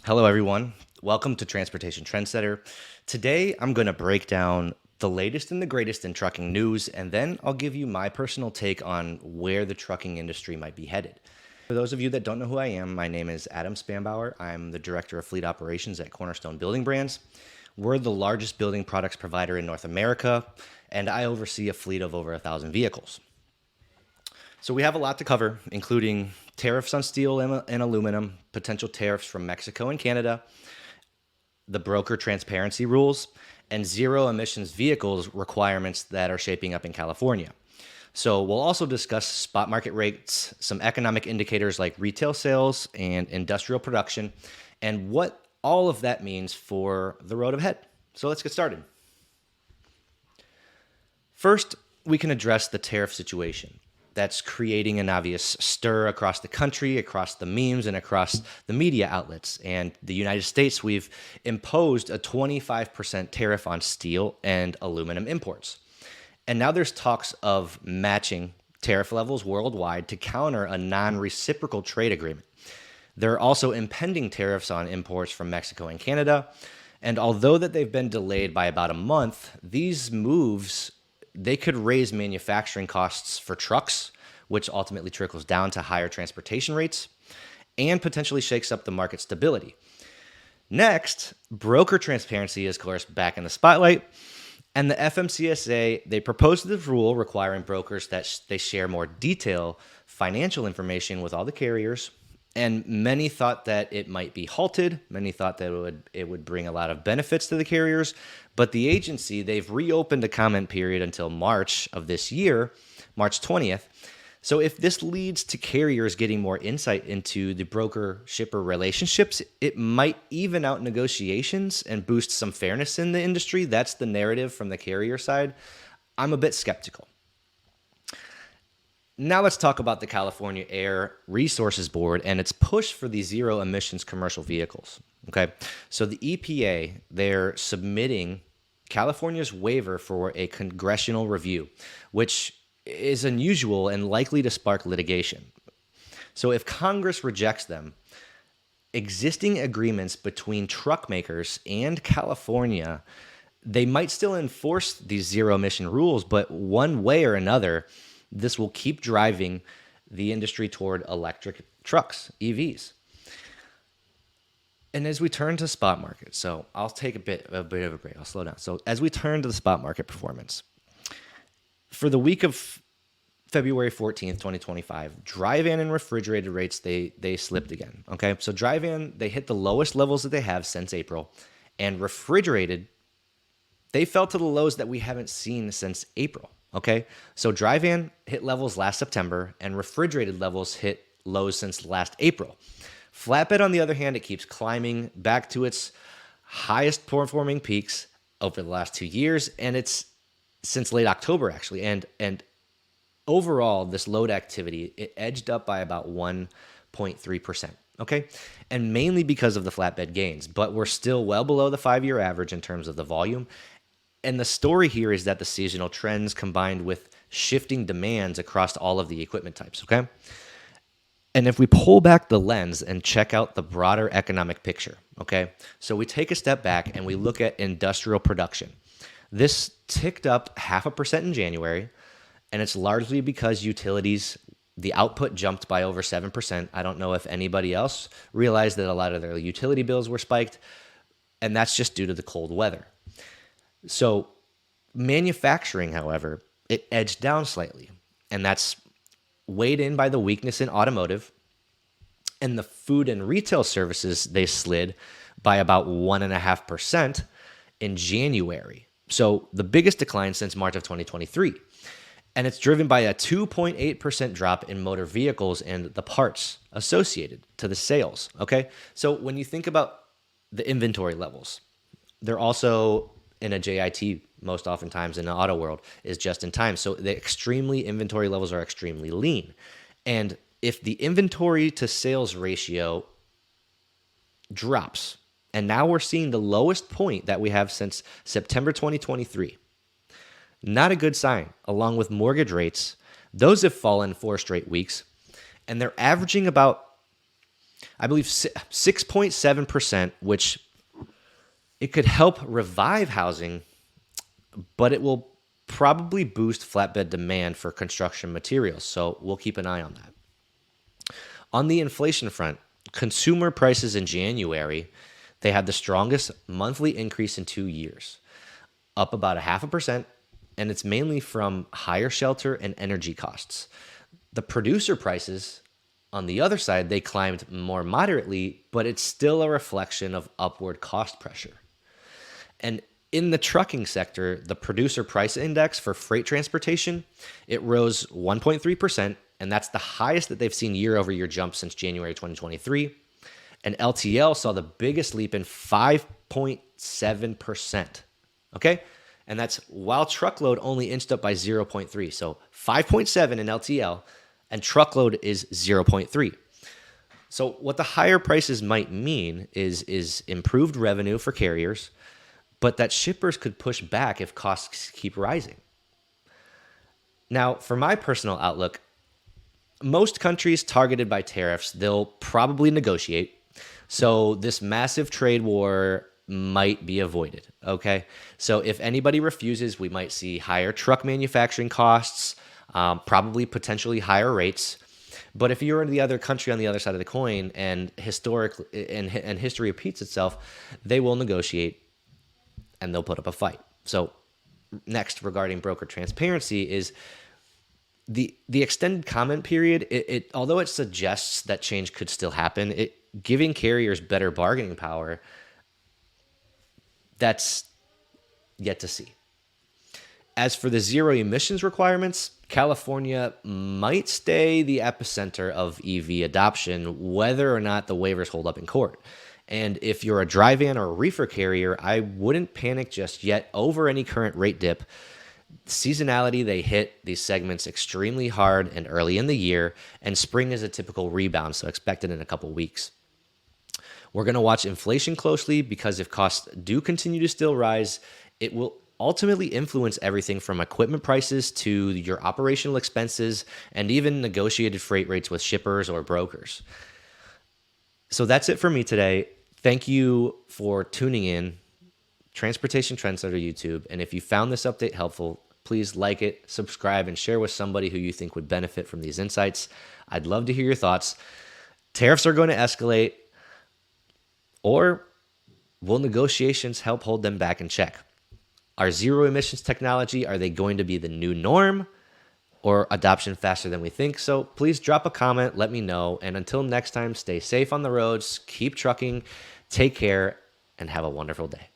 Hello, everyone. Welcome to Transportation Trendsetter. Today, I'm going to break down the latest and the greatest in trucking news, and then I'll give you my personal take on where the trucking industry might be headed. For those of you that don't know who I am, my name is Adam Spanbauer. I'm the Director of Fleet Operations at Cornerstone Building Brands. We're the largest building products provider in North America, and I oversee a fleet of over 1,000 vehicles. So we have a lot to cover, including tariffs on steel and aluminum, potential tariffs from Mexico and Canada, the broker transparency rules, and zero emissions vehicles requirements that are shaping up in California. So we'll also discuss spot market rates, some economic indicators like retail sales and industrial production, and what all of that means for the road ahead. So let's get started. First, we can address the tariff situation that's creating an obvious stir across the country, across the memes, and across the media outlets. And the United States, we've imposed a 25% tariff on steel and aluminum imports. And now there's talks of matching tariff levels worldwide to counter a non-reciprocal trade agreement. There are also impending tariffs on imports from Mexico and Canada. And although that they've been delayed by about a month, these moves they could raise manufacturing costs for trucks, which ultimately trickles down to higher transportation rates and potentially shakes up the market stability. Next, broker transparency is, of course, back in the spotlight. And the FMCSA, they proposed this rule requiring brokers that they share more detailed financial information with all the carriers. And many thought that it might be halted. Many thought that it would bring a lot of benefits to the carriers. But the agency, they've reopened a comment period until March of this year, March 20th. So if this leads to carriers getting more insight into the broker-shipper relationships, it might even out negotiations and boost some fairness in the industry. That's the narrative from the carrier side. I'm a bit skeptical. Now let's talk about the California Air Resources Board and its push for the zero emissions commercial vehicles. Okay, so the EPA, they're submitting California's waiver for a congressional review, which is unusual and likely to spark litigation. So if Congress rejects them, existing agreements between truck makers and California, they might still enforce these zero emission rules, but one way or another, this will keep driving the industry toward electric trucks, EVs. And as we turn to spot market, so I'll take a bit of a break. I'll slow down. So as we turn to the spot market performance, for the week of February 14th, 2025, dry van and refrigerated rates, they slipped again. Okay, so dry van, they hit the lowest levels that they have since April, and refrigerated, they fell to the lows that we haven't seen since April. Okay, so dry van hit levels last September, and refrigerated levels hit lows since last April. Flatbed, on the other hand, it keeps climbing back to its highest performing peaks over the last 2 years, and it's since late October, actually. And overall, this load activity, it edged up by about 1.3%. Okay, and mainly because of the flatbed gains, but we're still well below the 5-year average in terms of the volume. And the story here is that the seasonal trends combined with shifting demands across all of the equipment types, okay? And if we pull back the lens and check out the broader economic picture, okay? So we take a step back and we look at industrial production. This ticked up 0.5% in January, and it's largely because utilities, the output jumped by over 7%. I don't know if anybody else realized that a lot of their utility bills were spiked, and that's just due to the cold weather. So manufacturing, however, it edged down slightly, and that's weighed in by the weakness in automotive, and the food and retail services, they slid by about 1.5% in January. So the biggest decline since March of 2023. And it's driven by a 2.8% drop in motor vehicles and the parts associated to the sales, okay? So when you think about the inventory levels, they're also in a JIT most oftentimes in the auto world is just in time. So the inventory levels are extremely lean. And if the inventory to sales ratio drops, and now we're seeing the lowest point that we have since September 2023, not a good sign. Along with mortgage rates, those have fallen 4 straight weeks, and they're averaging about I believe 6.7%, which it could help revive housing, but it will probably boost flatbed demand for construction materials. So we'll keep an eye on that. On the inflation front, consumer prices in January, they had the strongest monthly increase in 2 years, up about 0.5%, and it's mainly from higher shelter and energy costs. The producer prices, on the other side, they climbed more moderately, but it's still a reflection of upward cost pressure. And in the trucking sector, the producer price index for freight transportation, it rose 1.3%, and that's the highest that they've seen year-over-year jump since January 2023. And LTL saw the biggest leap in 5.7%. Okay? And that's while truckload only inched up by 0.3. So 5.7 in LTL, and truckload is 0.3. So what the higher prices might mean is improved revenue for carriers, but that shippers could push back if costs keep rising. Now, for my personal outlook, most countries targeted by tariffs, they'll probably negotiate. So this massive trade war might be avoided, okay? So if anybody refuses, we might see higher truck manufacturing costs, probably potentially higher rates. But if you're in the other country on the other side of the coin and history repeats itself, they will negotiate and they'll put up a fight. So next, regarding broker transparency, is the extended comment period. It although it suggests that change could still happen, giving carriers better bargaining power, that's yet to see. As for the zero emissions requirements, California might stay the epicenter of EV adoption, whether or not the waivers hold up in court. And if you're a dry van or a reefer carrier, I wouldn't panic just yet over any current rate dip. Seasonality, they hit these segments extremely hard and early in the year, and spring is a typical rebound, so expect it in a couple weeks. We're going to watch inflation closely because if costs do continue to still rise, it will ultimately influence everything from equipment prices to your operational expenses and even negotiated freight rates with shippers or brokers. So that's it for me today. Thank you for tuning in. Transportation Trendsetter YouTube. And if you found this update helpful, please like it, subscribe, and share with somebody who you think would benefit from these insights. I'd love to hear your thoughts. Tariffs are going to escalate, or will negotiations help hold them back in check? Are zero emissions technology, are they going to be the new norm, or adoption faster than we think? So please drop a comment, let me know. And until next time, stay safe on the roads, keep trucking, take care, and have a wonderful day.